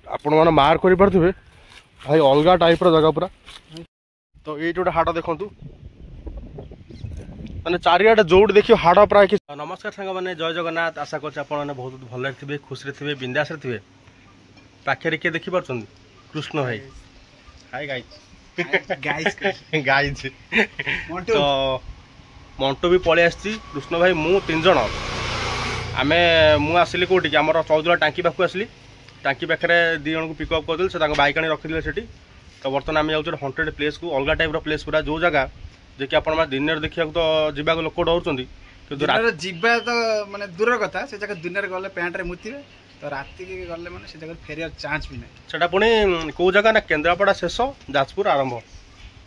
आपण मैंने मार्क कर पारे भाई अलग टाइप जगह पूरा। तो ये गोटे हाट देखु मैंने चारिआडे जोड़ देखिए हाड़ प्राय कि। नमस्कार सांग मैंने जय जगन्नाथ। आशा कर बहुत भल थे खुशी थे बिंदास थे। पाखे किए देखी पार्थ कृष्ण भाई हाय गाइज तो मंटू भी पलि आसी कृष्ण भाई मु 3 जन आम मुसली कौटी आम चौदुला टांकी पाक आसली टांकी पाखे 2 जन को पिकअप करदेली से बैक आनी रखिदे से। तो बर्तमान आम जाऊँ हंटेड प्लेस को अलग टाइप प्लेस पूरा जो जगह जे कि आप दिन देखा तो जीवा लोक डर तो माने दूर कथा से जगह दिन गले पैंट रे मुतिबे तो राति के गले माने से जगह फेरिया चांस भी नहीं। सेटा पुणी कौ जगह ना केन्द्रापड़ा शेष जाजपुर आरंभ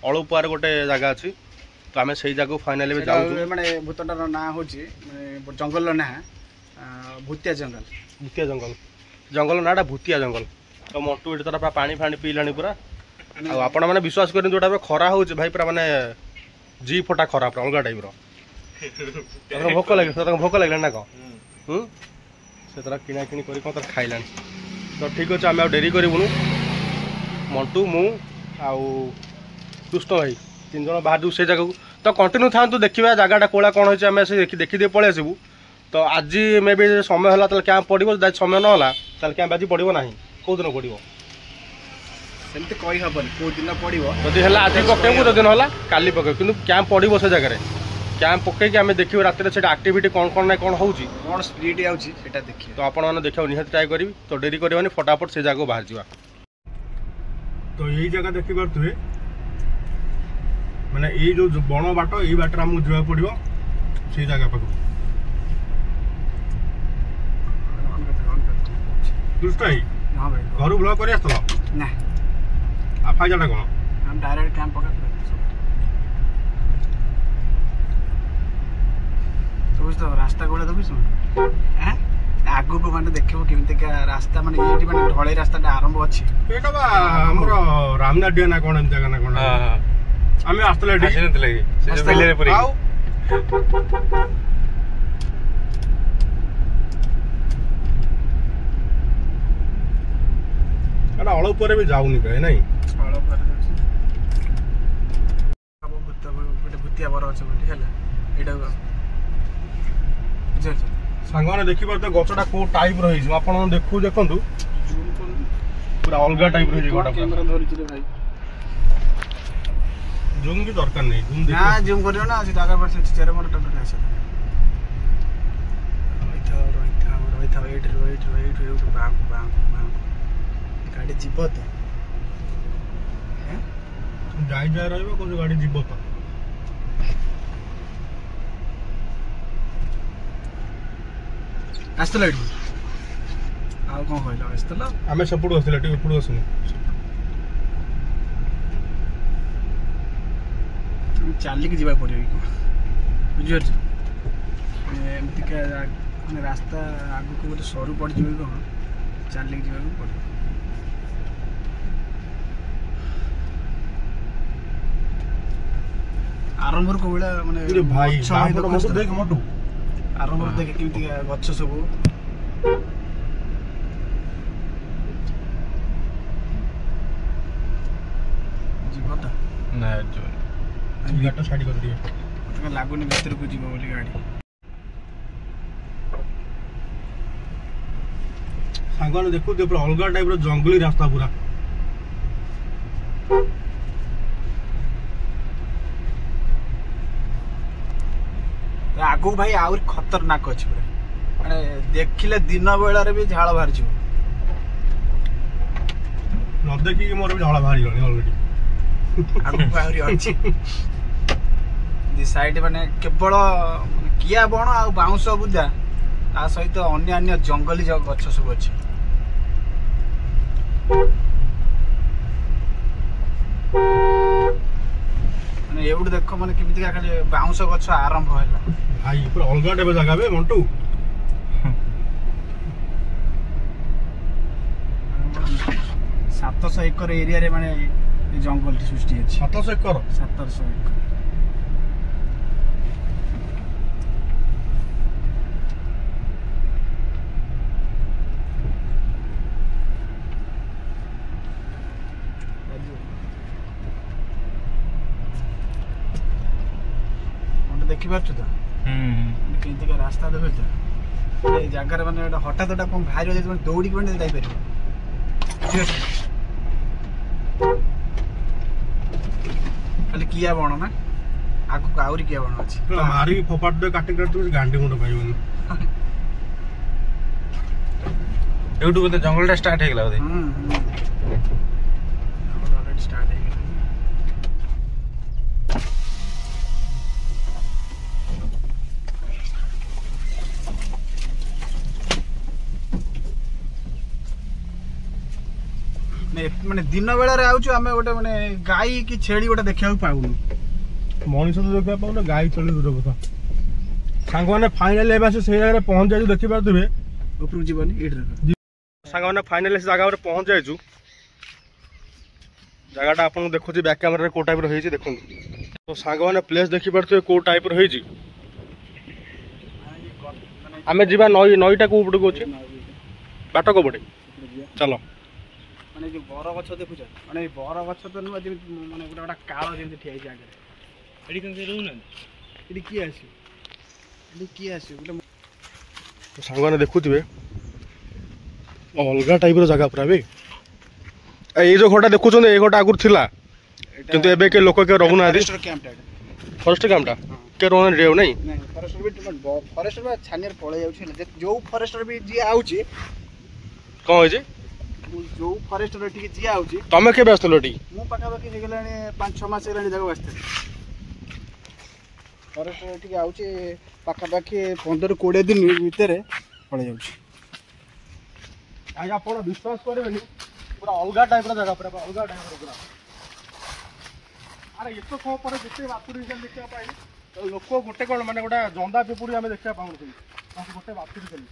अळुपुआर गोटे जगह अच्छी। तो आम से जगह फाइनाली जाऊँ माने भूतटार ना होची माने जंगल ना भूतिया जंगल जंगल नाटा भूतिया जंगल। तो मंटू ये तरह पानी फाणी पीलानी पूरा आपण मैंने विश्वास करें जोटा खरा हो भाई पूरा माने जी फटा खरा पूरा अलग टाइप भोक लगे भोक लगे ना कौन से तरह किना किणी कर खाइला। तो ठीक अच्छे आम डेरी करूँ मंटू मु कृष्ण भाई 3 जन बाहर से जगह को। तो कंटिन्यू था देखा जगह कौड़ा कौन होम देखीदे पलि आसबू। तो आज मे भी समय है क्या पड़ो समय ना क्या आज पड़ो ना कौ दिन पड़ो सेमती कही हबनी को दिन पड़ो जदि है आज पकेबू जो दिन है काली पकेब कि क्या पड़ो से जगह कैंप पकईकि आम देखिए रात एक्टिविटी कौन कौन ना कौन हो स्पीड आउटा देखिए। तो आपण मैंने देखा निहत ट्राए करी। तो डेरी करवानी फटाफट से जगह बाहर जावा। तो यही जगह देखी पारे मैंने ये जो बण बाट ये बाट आमको जावाक पड़ो से जगह पाख कृष्ण भाई घर ब्लॉक कर ना फायदा कौन हम डायरेक्ट कैंप पकड़ तो रास्ता कौन देखुस आगु को माने देखो केमती रास्ता माने ये माने ढले रास्ता आरंभ अच्छी एटा बा हमरो रामनाडिया ना कोन जगह ना कोन आमे आस्तले डी नतले से जो बिलेरे पुरी आउ एटा अळ ऊपर भी जाउनी बे नहीं अळ ऊपर अब भूतिया बर अछि बोली हला एटा सांग मैंने देखी पारे गचटा कौ टाइप रही आप देखू देखु पूरा अलग टाइप रही कैमरा धरिछि रे भाई जूम की दरकार नहीं जूम ना जूम करियो ना से जगह पर से चेरे मोर टट आसे रोइथा वेट बांक गाड़ी जीव तो जाई जाय रहबो को गाड़ी जीव तो आस्तला एठी आ कोन कहला आस्तला आमे सपोर्ट आस्तला एठी उपड़ आसनु चाली के जीवा पड़े बुझियो एमती का माने रास्ता आगु को गोटे सरू पड़ जीवे को चाली के जीवा को पड़े। आरंभ को बेला माने भाई मोटू देख मोटू आरंभ देखे केमती गछ सब जीवता ना जो गाटा साइड कर दिए मत लागुनी भीतर को जीव बोली गाड़ी सांगने देखु दे पूरा अलग टाइप रो जंगली रास्ता पूरा आगु भाई आउर खतरनाक अच्छे पूरा माने देखिले दिन बेला रे भी झाड़ बाहर जीव न देखि मोर भी झाड़ बाहर गनी ऑलरेडी आगु आउरी अछि दि साइड माने केवल किया बण आ बाउंस बुदा ता सहित अन्य अन्य जंगली गछ सब अछि माने एउड देखो माने केमिति का खाली बाउंस गछ आरंभ होला भाई पूरा अलग टाइप जगह बे मंटू 700 एकर एरिया रे माने जंगल सृष्टि अछि 700 एकर ଦେଖିପାରୁଛୁ ତ କେମିତିକା ରାସ୍ତା ଦେଖୁଛୁ ଏ ଜାଗାରେ ମାନେ ଗୋଟେ ହଠାତ୍ ଗୋଟେ କ'ଣ ବାହାରିବ ଯଦି ମାନେ ଦୌଡ଼ିକି ମାନେ ଯାଇପାରିବ ଠିକ ଅଛି ଖାଲି କିଆ ବଣ ନା ଆଗକୁ ଆହୁରି କିଆ ବଣ ଅଛି ମାରିକି ଫୋପାଡ଼ି ଦେ କାଟି ଗାଣ୍ଡି ମୁଣ୍ଡ ପାଇବନି ଏଇଠୁ ବୋଧେ ଜଙ୍ଗଲଟା ଷ୍ଟାର୍ଟ ହେଇଗଲା ବୋଧେ ଅଲରେଡି ଷ୍ଟାର୍ଟ ହେଇଗଲା ମାନେ ଦିନ ବେଳାରେ ଆଉଛୁ ଆମେ ଗୋଟେ ମାନେ ଗାଈ କି ଛେଳି ଗୋଟେ ଦେଖିବାକୁ ପାଉନୁ ମଣିଷ ତ ଦେଖିବା ପାଉନ ଗାଈ ଚଳି ଦୂର କଥା ସାଙ୍ଗମାନେ ଫାଇନାଲ ଏବେ ଆସି ସେଇ ଜାଗାରେ ପହଞ୍ଚି ଯାଇଛୁ ଦେଖିପାରୁଥିବେ ଉପରକୁ ଯିବନି ଏଇଠି ସାଙ୍ଗମାନେ ଫାଇନାଲି ସେ ଜାଗା ଉପରେ ପହଞ୍ଚି ଯାଇଛୁ ଜାଗାଟା ଆପଣଙ୍କୁ ଦେଖୁଛି ବ୍ୟାକ୍ କ୍ୟାମେରାରେ କୋଉ ଟାଇପ୍ର ହେଇଛି ଦେଖନ୍ତୁ ତ ସାଙ୍ଗମାନେ ପ୍ଲେସ୍ ଦେଖିପାରୁଥିବେ କୋଉ ଟାଇପ୍ର ହେଇଛି ଆମେ ଯିବା ନଈଟା କୋଉ ପଟକୁ ଅଛି ବାଟ କୋଉ ପଟେ ଚାଲ ମାନେ ଯୋଉ ବର ଗଛ ଦେଖୁଛ ମାନେ ଏଇ ବର ଗଛ ତ ନୁହଁ ଯେମିତି ମାନେ ଗୋଟେ ଗୋଟେ କାଳ ଯେମିତି ଠିଆ ହେଇଛି ଆଗରେ ଏଠି କେମିତି ରହୁନାହାନ୍ତି ଏଠି କିଏ ଆସିବ ଗୋଟେ ସାଙ୍ଗମାନେ ଦେଖୁଥିବେ ଅଲଗା ଟାଇପ୍ର ଜାଗା ପୁରା ଏବେ ଏଇ ଯୋଉ ଘରଟା ଦେଖୁଛନ୍ତି ଏଇ ଘରଟା ଆଗରୁ ଥିଲା କିନ୍ତୁ ଏବେ କେହି ଲୋକ କେହି ରହୁନାହାନ୍ତି ଫରେଷ୍ଟ କ୍ୟାମ୍ପଟା କେହି ରହୁନାହାନ୍ତି ଆଉ ନାଇଁ ଫରେଷ୍ଟର ବା ଛାନିଆରେ ପଳେଇ ଯାଉଛି ହେଲା ଯୋଉ ଫରେଷ୍ଟର ବି ଯିଏ ଆଉଛି କ'ଣ ହେଇଛି ଯୋଉ ଫରେଷ୍ଟର ଏଠିକି ଯିଏ ଆଉଛି ତମେ କେବେ ଆସିଥିଲ ଏଠି ମୁଁ ପାଖାପାଖି ହେଇଗଲାଣି 5-6 ମାସ ହେଇଗଲାଣି ଜାଗାକୁ ଆସିଥିଲି ଫରେଷ୍ଟର ଏଠିକି ଆଉଛି ପାଖାପାଖି 15-20 ଦିନ ଭିତରେ ପଳେଇ ଯାଉଛି ଆଜ୍ଞା ଆପଣ ବିଶ୍ୱାସ କରିବେନି ପୁରା ଅଲଗା ଟାଇପ୍ର ଜାଗା ପୁରା ଅଲଗା ଟାଇପ୍ର ପୁରା ଆରେ ଏତେ ସମୟ ପରେ ଯେତେ ବାତୁରି ଦେଖିବା ପାଇଁ ଲୋକ ଗୋଟେ କ'ଣ ମାନେ ଗୋଟେ ଜନ୍ଦା ପିପୁଡ଼ି ଆମେ ଦେଖିବା ପାଉନଥିଲୁ ଗୋଟେ ବାତୁରି କଲି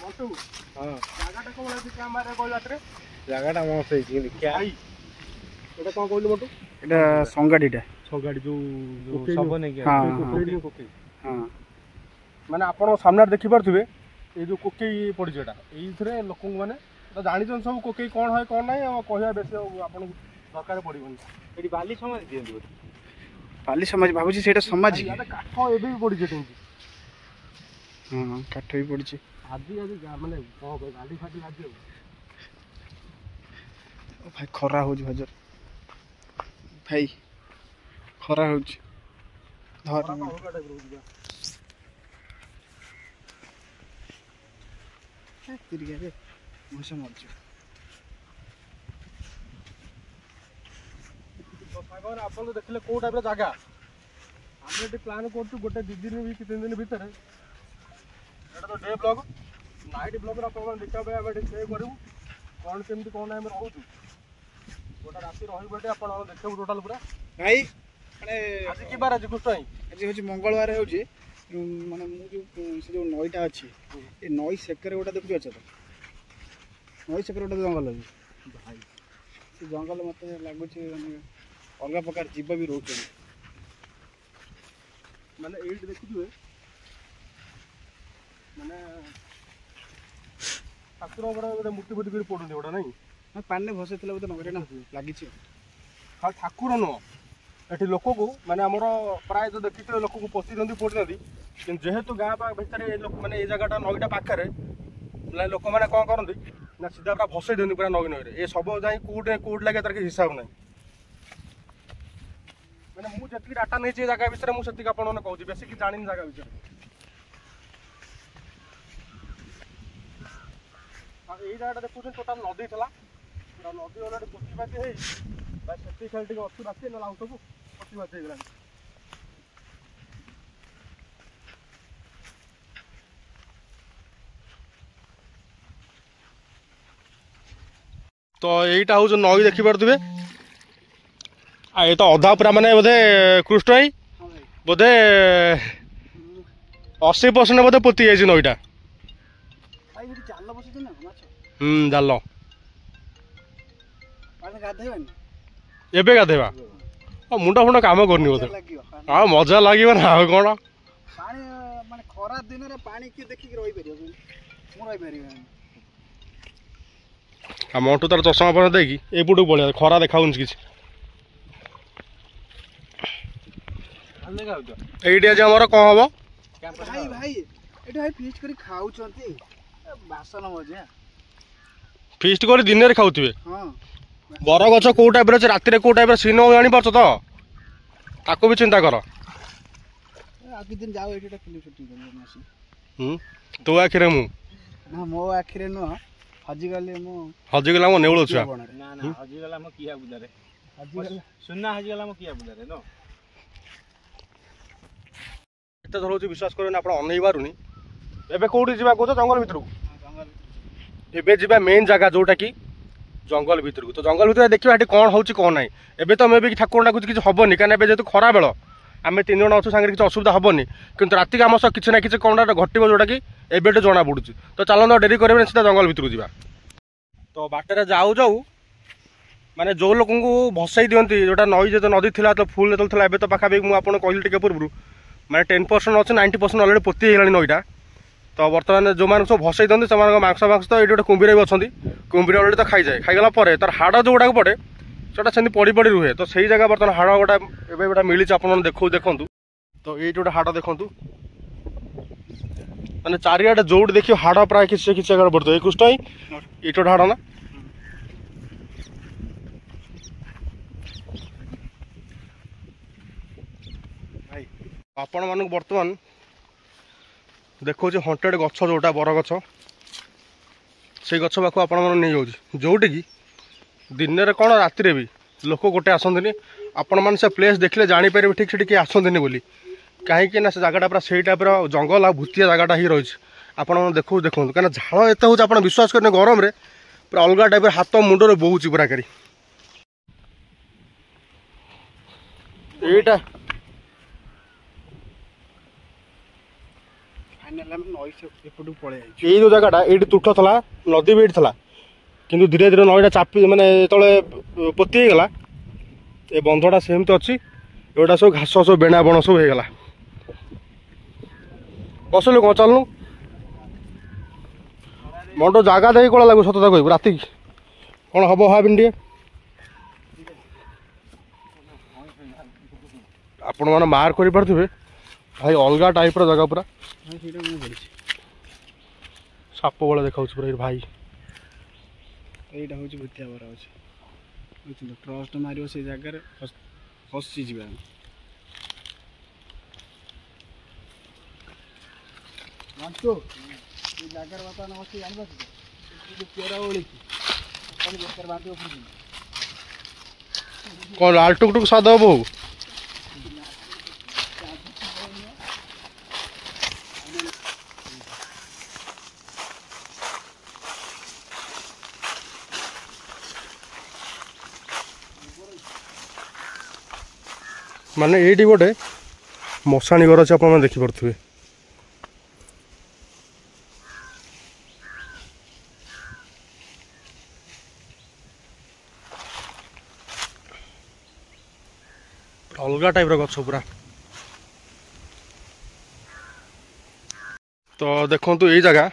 ମଣ୍ଟୁ ଜାଗାଟା କ'ଣ ଅଛି କ୍ୟାମେରାରେ କହିଲା ବାଟରେ ଜାଗାଟା ମସ୍ତ ହେଇଛି ଦେଖିଆ ଏଇଟା କ'ଣ କହିଲୁ ମଣ୍ଟୁ ଏଇଟା ସଙ୍ଗାଡ଼ିଟା ସଗାଡ଼ି ଯୋଉ ଶବ ନେଇକି ମାନେ ଆପଣ ସାମ୍ନାରେ ଦେଖିପାରୁଥିବେ ଏଇ ଯୋଉ କୋକେଇ ପଡ଼ିଛି ଏଇଟା ଏଇଥିରେ ଲୋକଙ୍କୁ ମାନେ ଜାଣିଛନ୍ତି ସବୁ କୋକେଇ କ'ଣ ହୁଏ କ'ଣ ନାହିଁ ଆଉ କହିବା ବେଶୀ ଆଉ ଆପଣଙ୍କୁ ଦରକାର ପଡ଼ିବନି ଏଠି ବାଲି ସମାଜ ଦିଅନ୍ତି ବୋଧେ ବାଲି ସମାଜ ଭାବୁଛି ସେଇଟା ସମାଜ କାଠ ଏବେ ବି ପଡ଼ିଛି ଏଠି ହଁ କାଠ ବି ପଡ଼ିଛି ଆଜି ମାନେ କ'ଣ ଗାଡ଼ି ଫାଟି ଆଜି ଆଉ ଭାଇ ଖରା ହେଉଛି ଭାଜର ଭାଇ ଖରା ହେଉଛି ମଣିଷ ମରିଯିବ ଆପଣ ତ ଦେଖିଲେ କୋଉ ଟାଇପ୍ର ଜାଗା ଆମେ ଏଠି ପ୍ଲାନ୍ କରୁଛୁ ଗୋଟେ 2 ଦିନ କି 3 ଦିନ ଭିତରେ ଏଇଟା ତ ଡେ ବ୍ଲଗ୍ ନାଇଟ୍ ବ୍ଲଗ୍ରେ ଆପଣମାନେ ଦେଖିବା ପାଇଁ ଆମେ ଏଠି ଷ୍ଟେ କରିବୁ କ'ଣ କେମିତି କ'ଣ ଆମେ ରହୁଛୁ ଗୋଟେ ରାତି ରହିବୁ ଏଠି ଆପଣ ଦେଖିବୁ ଟୋଟାଲ୍ ପୁରା ଭାଇ ମାନେ ଆଜି କି ବାର ଆଜି କୃଷ୍ଣ ଭାଇ ଆଜି ହେଉଛି ମଙ୍ଗଳବାର ହେଉଛି ମାନେ ମୁଁ ଯେଉଁ ସେ ଯେଉଁ ନଈଟା ଅଛି ଏ ନଈ ସେକରେ ଗୋଟେ ଦେଖୁଛୁ ଅଛ ତ ନଈ ସେକରେ ଗୋଟେ ଜଙ୍ଗଲ ଅଛି ଭାଇ ସେ ଜଙ୍ଗଲ ମୋତେ ଲାଗୁଛି ମାନେ ଅଲଗା ପ୍ରକାର ଜୀବ ବି ରହୁଛନ୍ତି ମାନେ ଏଇଠି ଦେଖୁଥିବେ ମାନେ ଠାକୁରଙ୍କର ଗୋଟେ ମୂର୍ତ୍ତି ଫୁର୍ତ୍ତି କରି ପଡ଼ୁନି ଗୋଟେ ନାଇଁ ପାଣିରେ ଭସେଇଥିଲା ବୋଧେ ନଈରେ ନା ଲାଗିଛି ଖାଲି ଠାକୁର ନୁହଁ ଏଠି ଲୋକକୁ ମାନେ ଆମର ପ୍ରାୟତଃ ଦେଖିଥିବେ ଲୋକକୁ ପଶି ଦିଅନ୍ତି ପଡ଼ିନାହାନ୍ତି କିନ୍ତୁ ଯେହେତୁ ଗାଁ ଭିତରେ ମାନେ ଏଇ ଜାଗାଟା ନଈଟା ପାଖରେ ମାନେ ଲୋକମାନେ କ'ଣ କରନ୍ତି ନା ସିଧା ପୁରା ଭସେଇ ଦିଅନ୍ତି ପୁରା ନଈରେ ଏ ସବୁ ଯାଇ କୋଉଠି ଲାଗେ ତାର କିଛି ହିସାବ ନାହିଁ ମାନେ ମୁଁ ଯେତିକି ଡାଟା ନେଇଛି ଏ ଜାଗା ବିଷୟରେ ମୁଁ ସେତିକି ଆପଣମାନେ କହୁଛି ବେଶୀ କିଛି ଜାଣିନି ଜାଗା ବିଷୟରେ ଆଉ ଏଇ ଜାଗାଟା ଦେଖୁଛନ୍ତି ଟୋଟାଲ ନଦୀ ଥିଲା ପୁରା ନଦୀ ଅଲରେଡ଼ି ପୋତି ପାତି ହେଇ ସେତିକି ଖାଲି ଟିକେ ଅଛି ବାକି ନହେଲେ ଆଉ ସବୁ ପୋତି ପାତି ହେଇଗଲାଣି ତ এইটা হচ্ছে নই দেখিপারে আর এ তো অধা পুরা মানে বোধে কৃষ্ণ ভাই বোধে 80% বোধে পতি যাই নইটা জাল এবে গাধেবা মুন্ডা ফুন্ডা কাম করনি বোধে আর মজা লাগবে না আর কোণ খরা দিনের পানি কি দেখি রই পারিব মু রই পারিবানি আর মন্টু তার চশমা পরে দেখি এইপটু পড়ে খরা দেখাউনি কিছু ଆମେ ଖାଉଛ ଏଇଠି ଆଜି ଆମର କ'ଣ ହବ? ଭାଇ ଭାଇ ଏଠି ଭାଇ ଫିଷ୍ଟ କରି ଖାଉଛନ୍ତି ବାସନ ମଜା ଫିଷ୍ଟ କରି ଦିନରେ ଖାଉଥିବେ। ହଁ ବରଗଛ କୋଉ ଟାଇପ୍ର ଅଛି, ରାତିରେ କୋଉ ଟାଇପ୍ର ସିନ୍ ଜାଣିପାରୁଛ ତ? ତାକୁ ବି ଚିନ୍ତା କର। ଆଉ କିଛି ଦିନ ଯାଉ ଏଠି ଗୋଟେ ଫିଲ୍ମ ସୁଟିଂ କରିବା ଆସି। ତୋ ଆଖିରେ ମୁଁ ନା ମୋ ଆଖିରେ ନୁହଁ, ହଜିଗଲି ମୁଁ ହଜିଗଲା ମୋ ନେଉଳ ଛୁଆ। ନା ନା ହଜିଗଲା ମୋ କିଆ ବୁଦାରେ, ସୁନା ହଜିଗଲା ମୋ କିଆ ବୁଦାରେ ନ ଏତେ ଥର ହଉଛି ବିଶ୍ୱାସ କରିବେନି, ଆପଣ ଅନେଇ ପାରୁନି। ଏବେ କୋଉଠି ଯିବା କହୁଛ? ଜଙ୍ଗଲ ଭିତରକୁ। ଏବେ ଯିବା ମେନ୍ ଜାଗା ଯୋଉଟା କି ଜଙ୍ଗଲ ଭିତରକୁ। ତ ଜଙ୍ଗଲ ଭିତରେ ଦେଖିବା ଏଠି କ'ଣ ହେଉଛି କ'ଣ ନାହିଁ। ଏବେ ତ ମେ ବି ଠାକୁର ଡାକୁଛି କିଛି ହବନି, କାହିଁକିନା ଏବେ ଯେହେତୁ ଖରା ବେଳ ଆମେ 3 ଜଣ ଅଛୁ, ସାଙ୍ଗରେ କିଛି ଅସୁବିଧା ହବନି। କିନ୍ତୁ ରାତିକି ଆମ ସହ କିଛି ନା କିଛି କ'ଣଟା ଘଟିବ ଯୋଉଟା କି ଏବେଠୁ ଜଣା ପଡୁଛି। ତ ଚାଲନ୍ତୁ ଡେରି କରିବେନି, ସିଧା ଜଙ୍ଗଲ ଭିତରକୁ ଯିବା। ତ ବାଟରେ ଯାଉ ଯାଉ ମାନେ ଯୋଉ ଲୋକଙ୍କୁ ଭସେଇ ଦିଅନ୍ତି, ଯୋଉଟା ନଈ ଯେତେ ନଦୀ ଥିଲା ତ ଫୁଲ ଯେତେବେଳେ ଥିଲା, ଏବେ ତ ପାଖାପାଖି ମୁଁ ଆପଣଙ୍କୁ କହିଲି ଟିକେ ପୂର୍ବରୁ ମାନେ 10% ଅଛି, 90% ଅଲରେଡ଼ି ପୋତି ହେଇଗଲାଣି ନଈଟା। ତ ବର୍ତ୍ତମାନ ଯେଉଁମାନେ ସବୁ ଭସେଇ ଦିଅନ୍ତି ସେମାନଙ୍କ ମାଂସ ତ ଏଇଠି ଗୋଟେ କୁମ୍ଭୀର ବି ଅଛନ୍ତି। କୁମ୍ଭୀର ଅଲରେଡ଼ି ତ ଖାଇଯାଏ, ଖାଇଗଲା ପରେ ତାର ହାଡ଼ ଯେଉଁଗୁଡ଼ାକ ପଡ଼େ ସେଟା ସେମିତି ପଡ଼ି ପଡ଼ି ରୁହେ। ତ ସେଇ ଜାଗା ବର୍ତ୍ତମାନ ହାଡ଼ ଗୋଟା ଏବେ ଗୋଟେ ମିଳିଛି, ଆପଣମାନେ ଦେଖନ୍ତୁ। ତ ଏଇଠି ଗୋଟେ ହାଡ଼ ଦେଖନ୍ତୁ, ମାନେ ଚାରିଆଡ଼େ ଯୋଉଠି ଦେଖିବ ହାଡ଼ ପ୍ରାୟ କିଛି ଜାଗାରେ ପଡ଼ିଥିବ। ଏଇ କୃଷ୍ଣ ଏଇଠି ଗୋଟେ ହାଡ଼ ନା। ଆପଣମାନଙ୍କୁ ବର୍ତ୍ତମାନ ଦେଖାଉଛି ହଣ୍ଟେଡ଼ ଗଛ ଯେଉଁଟା ବରଗଛ, ସେଇ ଗଛ ପାଖକୁ ଆପଣମାନେ ନେଇଯାଉଛି, ଯେଉଁଠିକି ଦିନରେ କ'ଣ ରାତିରେ ବି ଲୋକ ଗୋଟେ ଆସନ୍ତିନି। ଆପଣମାନେ ସେ ପ୍ଲେସ୍ ଦେଖିଲେ ଜାଣିପାରିବେ ଠିକ୍ ସେଠି କିଏ ଆସନ୍ତିନି ବୋଲି। କାହିଁକି ନା ସେ ଜାଗାଟା ପୁରା ସେଇ ଟାଇପ୍ର ଜଙ୍ଗଲ ଆଉ ଭୂତିଆ ଜାଗାଟା ହିଁ ରହିଛି। ଆପଣମାନେ ଦେଖନ୍ତୁ କାହିଁକିନା ଝାଳ ଏତେ ହେଉଛି, ଆପଣ ବିଶ୍ୱାସ କରିବେ ଗରମରେ ପୁରା ଅଲଗା ଟାଇପ୍ର ହାତ ମୁଣ୍ଡରେ ବୋହୁଛି ପୁରା କରି। ଏଇଟା ଏପଟକୁ ପଳେଇ ଯାଇଛି। ଏଇ ଯେଉଁ ଜାଗାଟା ଏଇଠି ତୁଠ ଥିଲା, ନଦୀ ବି ଏଇଠି ଥିଲା, କିନ୍ତୁ ଧୀରେ ଧୀରେ ନଈଟା ଚାପି ମାନେ ଯେତେବେଳେ ପୋତି ହେଇଗଲା ଏ ବନ୍ଧଟା ସେମିତି ଅଛି। ଏଗୁଡ଼ା ସବୁ ଘାସ ସବୁ ବେଣା ବଣ ସବୁ ହେଇଗଲା। ବସିଲୁ କ'ଣ ଚାଲୁନୁ ମଣ୍ଡ ଜାଗା ଦେଇକି କ'ଣ ଲାଗୁ ସତତା କହିବୁ, ରାତିକି କ'ଣ ହବ ଭାବିନି ଟିକେ। ଆପଣମାନେ ମାର୍କ କରିପାରୁଥିବେ ଭାଇ, ଅଲଗା ଟାଇପ୍ର ଜାଗା ପୁରା। ସାପ ଭଳିଆ ଦେଖାଉଛି ପୁରା ଭାଇ। ଏଇଟା ହେଉଛି ଭୂତିଆ ବର ଅଛି, ବୁଝିଲ। ଟ୍ରଷ୍ଟ ମାରିବ ସେଇ ଜାଗାରେ ଫସିଯିବା। ଜାଣିଛୁ ଏ ଜାଗାରେ ବର୍ତ୍ତମାନ ଅଛି, ଜାଣିପାରୁଛୁ ଚେର ଓଳିକି ବେକାର ବାନ୍ଧିବ। କ'ଣ ଲାଲ ଟୁକ୍ ସାଦ ହବ? ମାନେ ଏଇଠି ଗୋଟେ ମଶାଣି ଘର ଅଛି, ଆପଣମାନେ ଦେଖିପାରୁଥିବେ। ଅଲଗା ଟାଇପ୍ର ଗଛ ପୁରା। ତ ଦେଖନ୍ତୁ ଏଇ ଜାଗା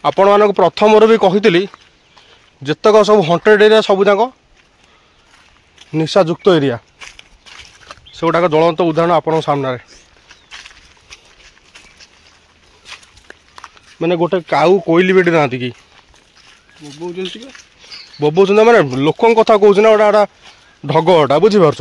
ଆପଣମାନଙ୍କୁ ପ୍ରଥମରୁ ବି କହିଥିଲି, ଯେତେକ ସବୁ ହଣ୍ଟେଡ଼ ଏରିଆ ସବୁ ଯାକ ନିଶାଯୁକ୍ତ ଏରିଆ, ସେଗୁଡ଼ାକ ଜ୍ୱଳନ୍ତ ଉଦାହରଣ ଆପଣଙ୍କ ସାମ୍ନାରେ। ମାନେ ଗୋଟେ କାଉ କୋଇଲି ବି ଏଠି ନାହାନ୍ତି କି ବୋବଉଛନ୍ତି, ମାନେ ଲୋକଙ୍କ କଥା କହୁଛି ନା, ଗୋଟା ଢଗ ଏଟା, ବୁଝିପାରୁଛ।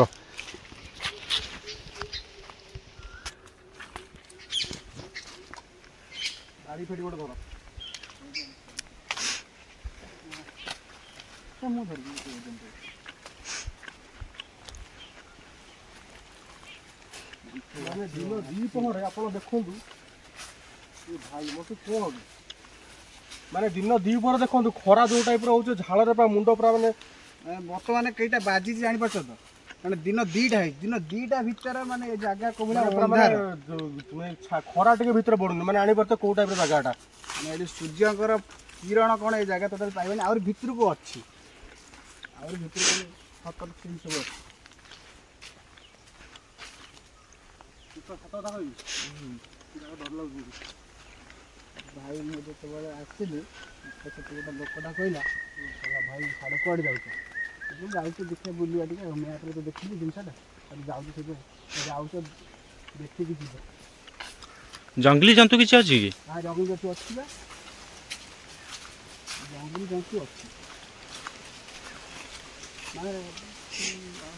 ମାନେ ଦିନ ଦ୍ୱିପହରେ ଆପଣ ଦେଖନ୍ତୁ ଭାଇ, ମୋତେ କ'ଣ ମାନେ ଦିନ ଦ୍ୱିପହରେ ଦେଖନ୍ତୁ ଖରା ଯେଉଁ ଟାଇପ୍ର ହେଉଛି, ଝାଳରେ ପୁରା ମୁଣ୍ଡ ପୁରା ମାନେ ବର୍ତ୍ତମାନ କେଇଟା ବାଜିଛି ଜାଣିପାରୁଛ ତ? ମାନେ ଦିନ 2ଟା ହେଇଛି, ଦିନ 2ଟା ଭିତରେ ମାନେ ଏ ଜାଗା ଖରା ଟିକେ ଭିତରେ ପଡୁନି, ମାନେ ଆଣିପାରୁଛ କୋଉ ଟାଇପ୍ର ଜାଗାଟା। ମାନେ ଏଠି ସୂର୍ଯ୍ୟଙ୍କର କିରଣ କ'ଣ ଏ ଜାଗା ଟୋଟାଲି ପାଇବନି। ଆହୁରି ଭିତରକୁ ଅଛି, ଆହୁରି ଭିତରକୁ ସତର ସବୁ ଅଛି। ଡର ଲାଗୁଛି ଭାଇ। ମୁଁ ଯେତେବେଳେ ଆସିଲି ସେଠି ଗୋଟେ ଲୋକଟା କହିଲା, ଭାଇ ସାଡ଼େ କୁଆଡ଼େ ଯାଉଛ? ଯାଉଛୁ ଦେଖିବା ବୁଲିବା ଟିକେ ମ୍ୟାପ୍ରେ ତ ଦେଖିଲି ଜିନିଷଟା ଯାଉଛୁ ସେଠି ଯାଉଛ ଦେଖିକି ଯିବ। ଜଙ୍ଗଲି ଜନ୍ତୁ କିଛି ଅଛି କି? ହଁ ଜଙ୍ଗଲି ଜନ୍ତୁ ଅଛି ବା ଜଙ୍ଗଲି ଜନ୍ତୁ ଅଛି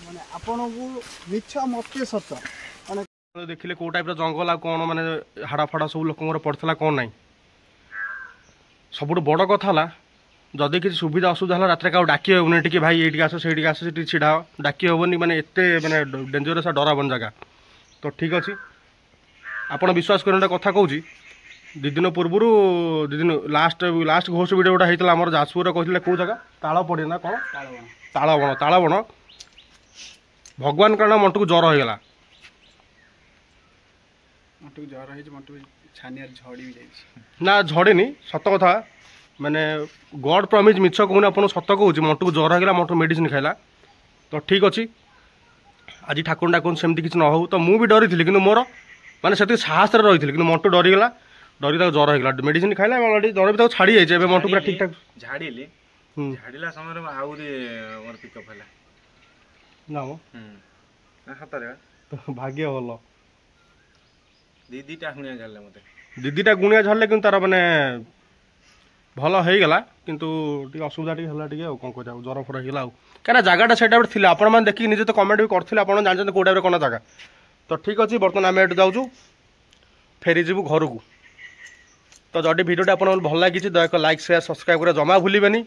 ମାନେ ଆପଣଙ୍କୁ ମିଛ ମତେ ସତ ମାନେ ଦେଖିଲେ କେଉଁ ଟାଇପ୍ର ଜଙ୍ଗଲ ଆଉ କ'ଣ ମାନେ ହାଡ଼ ଫାଡ଼ ସବୁ ଲୋକଙ୍କର ପଡ଼ିଥିଲା କ'ଣ ନାହିଁ। ସବୁଠୁ ବଡ଼ କଥା ହେଲା ଯଦି କିଛି ସୁବିଧା ଅସୁବିଧା ହେଲା ରାତିରେ କାହାକୁ ଡାକି ହେବନି ଟିକେ ଭାଇ ଏଇଠିକି ଆସ ସେଇଠିକି ଆସ ସେଠି ଛିଡ଼ା ଡାକି ହେବନି ମାନେ ଏତେ ମାନେ ଡେଞ୍ଜରସ୍ ଡରାବନି ଜାଗା। ତ ଠିକ୍ ଅଛି ଆପଣ ବିଶ୍ୱାସ କରିବେ ଗୋଟେ କଥା କହୁଛି 2 ଦିନ ପୂର୍ବରୁ 2 ଦିନ ଲାଷ୍ଟ ଘୋଷ ଭିଡ଼ିଓ ଗୋଟେ ହେଇଥିଲା ଆମର ଯାଜପୁରରେ କହିଥିଲେ କେଉଁ ଜାଗା ତାଳପଡ଼ି ନା କ'ଣ ତାଳବଣ ଭଗବାନ କାରଣ ମଣ୍ଟୁକୁ ଜ୍ୱର ହେଇଗଲା। ମଣ୍ଟୁକୁ ଜ୍ୱର ହେଇଛି ମଣ୍ଟୁ ଛାନିଆରେ ଝଡ଼ି ବି ଯାଇଛି ନା ଝଡ଼ିନି ସତ କଥା ମାନେ ଗଡ୍ ପ୍ରମିଜ୍ ମିଛ କହୁନି ଆପଣଙ୍କୁ ସତ କହୁଛି ମଣ୍ଟୁକୁ ଜ୍ୱର ହେଇଗଲା ମଣ୍ଟୁ ମେଡ଼ିସିନ ଖାଇଲା। ତ ଠିକ୍ ଅଛି ଆଜି ଠାକୁର ଡାକୁଛନ୍ତି ସେମିତି କିଛି ନ ହଉ। ତ ମୁଁ ବି ଡରିଥିଲି କିନ୍ତୁ ମୋର ମାନେ ସେତିକି ସାହସରେ ରହିଥିଲି କିନ୍ତୁ ମଣ୍ଟୁ ଡରିଗଲା ଡରି ତାକୁ ଜ୍ୱର ହେଇଗଲା ମେଡ଼ିସିନ ଖାଇଲା ଅଲରେଡ଼ି ଜ୍ୱର ବି ତାକୁ ଛାଡ଼ି ଯାଇଛି ଏବେ ମଣ୍ଟୁ ପୁରା ଠିକ୍ ଠାକ୍ ଝାଡ଼ିଲା ସମୟରେ ଆହୁରି ମୋର ପିକଅପ୍ ହେଲା ନା ମ ସତରେ ଭାଗ୍ୟ ଭଲ ଦିଟା ଗୁଣିଆ ଝାଡ଼ିଲେ ମୋତେ ଦିଦିଟା ଗୁଣିଆ ଝାଡ଼ିଲେ କିନ୍ତୁ ତାର ମାନେ ଭଲ ହେଇଗଲା କିନ୍ତୁ ଟିକେ ଅସୁବିଧା ଟିକେ ହେଲା ଟିକେ ଆଉ କ'ଣ କରିବା ଆଉ ଜ୍ୱର ଫର ହେଇଗଲା ଆଉ କାହିଁକିନା ଜାଗାଟା ସେଇଟା ଗୋଟେ ଥିଲା ଆପଣମାନେ ଦେଖିକି ନିଜେ ତ କମେଣ୍ଟ ବି କରିଥିଲେ ଆପଣ ଜାଣିଛନ୍ତି କେଉଁ ଟାଇପ୍ର କ'ଣ ଜାଗା। ତ ଠିକ୍ ଅଛି ବର୍ତ୍ତମାନ ଆମେ ଏଠୁ ଯାଉଛୁ ଫେରିଯିବୁ ଘରକୁ। ତ ଯଦି ଭିଡ଼ିଓଟା ଆପଣଙ୍କୁ ଭଲ ଲାଗିଛି ଦୟାକରି ଲାଇକ୍ ସେୟାର ସବସ୍କ୍ରାଇବ୍ କରିବା ଜମା ଭୁଲିବେନି।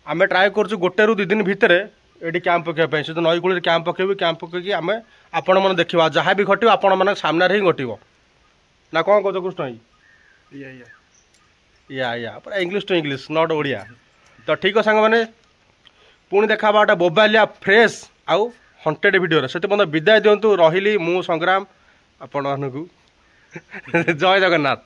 ଆମେ ଟ୍ରାଏ କରୁଛୁ 1 ରୁ 2 ଦିନ ଭିତରେ ଏଠି କ୍ୟାମ୍ପ ପକାଇବା ପାଇଁ ସେ ତ ନଈ କୂଳରେ କ୍ୟାମ୍ପ ପକାଇବୁ କ୍ୟାମ୍ପ ପକାଇକି ଆମେ ଆପଣମାନେ ଦେଖିବା ଯାହା ବି ଘଟିବ ଆପଣମାନଙ୍କ ସାମ୍ନାରେ ହିଁ ଘଟିବ ନା କ'ଣ କହୁଛ କୃଷ୍ଣ ଭାଇ? ୟା ପୁରା English to English not Odia. ତ ଠିକ୍ ଅଛି ସାଙ୍ଗମାନେ ପୁଣି ଦେଖା ହେବା ଗୋଟେ ବୋବାଲିଆ ଫ୍ରେଶ୍ ଆଉ ହଣ୍ଟେଡ୍ ଭିଡ଼ିଓରେ ସେଥିପାଇଁ ବିଦାୟ ଦିଅନ୍ତୁ। ରହିଲି ମୁଁ ସଂଗ୍ରାମ ଆପଣମାନଙ୍କୁ ଜୟ ଜଗନ୍ନାଥ।